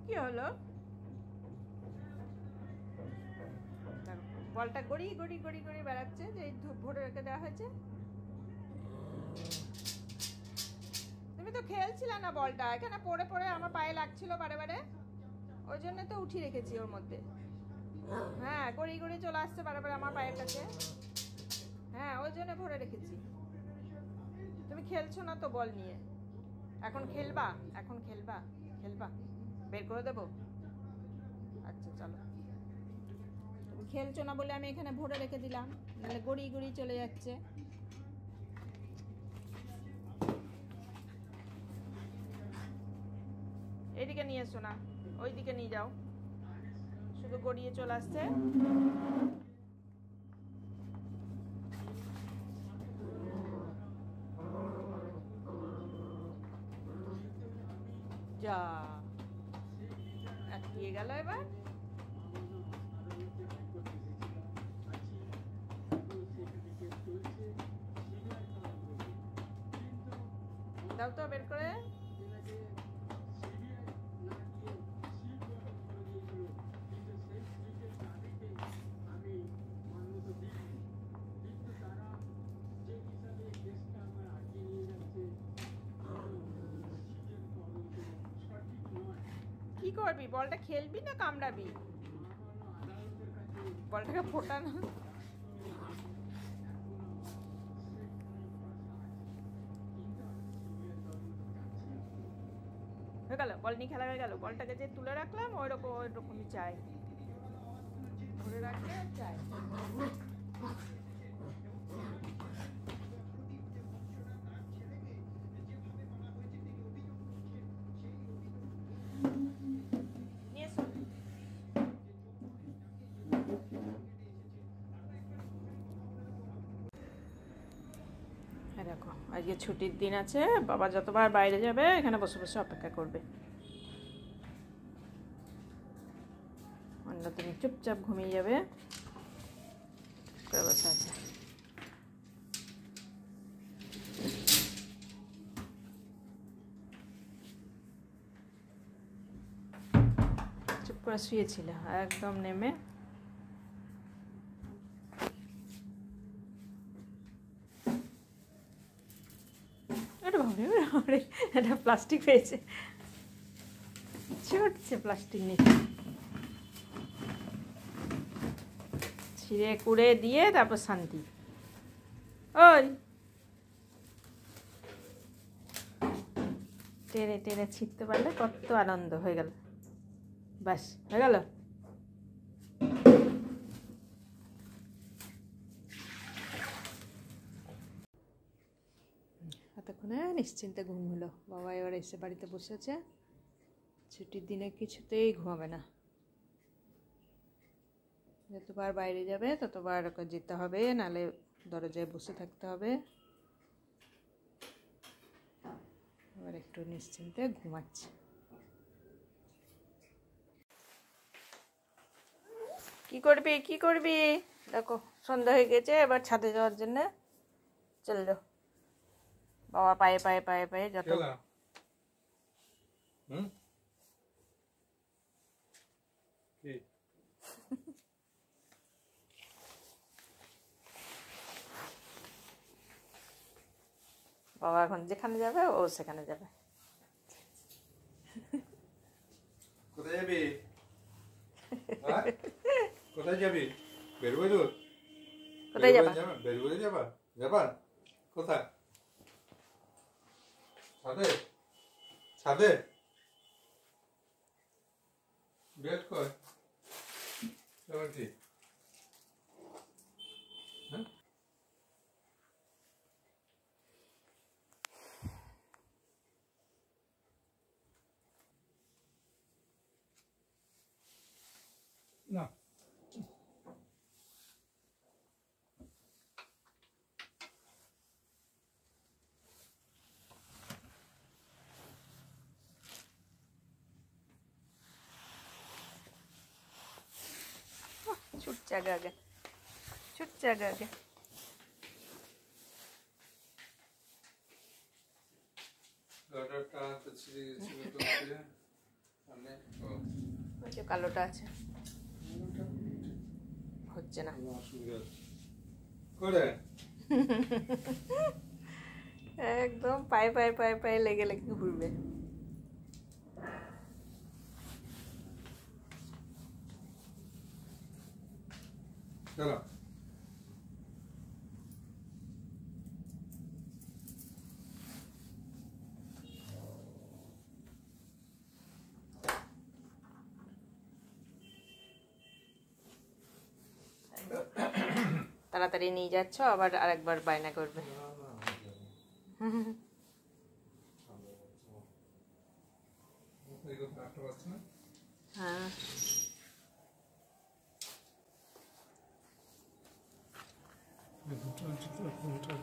কি হলো? বলটা গড়ি গড়ি গড়ি গড়ি বেড়াচ্ছে, যে ভরে রেখে দেওয়া হয়েছে। তুমি তো খেলছিলে না বলটা, এখানে পড়ে পড়ে আমার পায়ে লাগছিল বারে বারে, ওই জন্য তো উঠিয়ে রেখেছি ওর মধ্যে। হ্যাঁ, গড়ি গড়ি চলে আসছে বারে বারে আমার পায়ের কাছে। হ্যাঁ, ওই জন্য ভরে রেখেছি। তুমি খেলছো না তো বল নিয়ে। এখন খেলবা? এখন খেলবা? খেলবা? বের করে দেবো? আচ্ছা চলো। তুমি খেলছো না বলে আমি এখানে ভরে রেখে দিলাম, নাহলে গড়ি গড়ি চলে যাচ্ছে। এইদিকে নিয়ে এসো না, ওই দিকে নিয়ে যাও, শুধু গড়িয়ে চলে আসছে। যা আটকিয়ে গেল এবার। দাও তো বের করে। কি করবি? বলটা খেলবি না কামড়াবি? বলটাকে ফোটানো। হয়ে গেল, বল নিয়ে খেলা হয়ে গেল। বলটাকে যে তুলে রাখলাম ওই রকমই চাই, ধরে রাখলে চাই। দেখো, আজকে ছুটির দিন আছে, বাবা যতবার বাইরে যাবে এখানে বসে বসে অপেক্ষা করবে। অন্য তুমি চুপচাপ ঘুমিয়ে যাবে, বসে আছে। চুপ করে শুয়েছিল, একদম নেমে এটা প্লাস্টিক পেয়েছে, ছুটছে প্লাস্টিক নিয়ে, ছিঁড়ে কুড়ে দিয়ে তারপর শান্তি। ওই টেনে টেনে ছিঁড়তে পারলে কত আনন্দ হয়ে গেল। ব্যাস হয়ে গেল। এতক্ষণে নিশ্চিন্তে ঘুম হলো। বাবা এবার এসে বাড়িতে বসেছে, ছুটির দিনে কিছুতেই ঘুমাবে না, যতবার বাইরে যাবে ততবার যেতে হবে, নালে দরজায় বসে থাকতে হবে। এবার একটু নিশ্চিন্তে ঘুমাচ্ছে। কি করবি কি করবি? দেখো সন্ধ্যা হয়ে গেছে, এবার ছাদে যাওয়ার জন্য চললো। বাবা পায়ে পায়ে পায়ে পায়ে যত বাবা এখন যেখানে যাবে ও সেখানে যাবে। কোথায় যাবি? কোথায় যাবি? বেরোবে তো? কোথায় যাবা? বেরোবে যাবা? যাবা কোথায়? ছাদে? ছাদে? বেড কর। এবার কি? হ্যাঁ? না। ছুটছে আগে আগে, ছুটছে আগে আগে। গাটারটা তো ছিঁড়ে গেছিল। সামনে ও ওই যে কালোটা আছে, হচ্ছে না। অসুবিধা হচ্ছে করে একদম পায়ে পায়ে পায়ে পায়ে লেগে লেগে ঘুরবে। চলো তাড়াতাড়ি নিয়ে যাচ্ছ, আবার আরেকবার বায়না করবে। হ্যাঁ ঘন্টা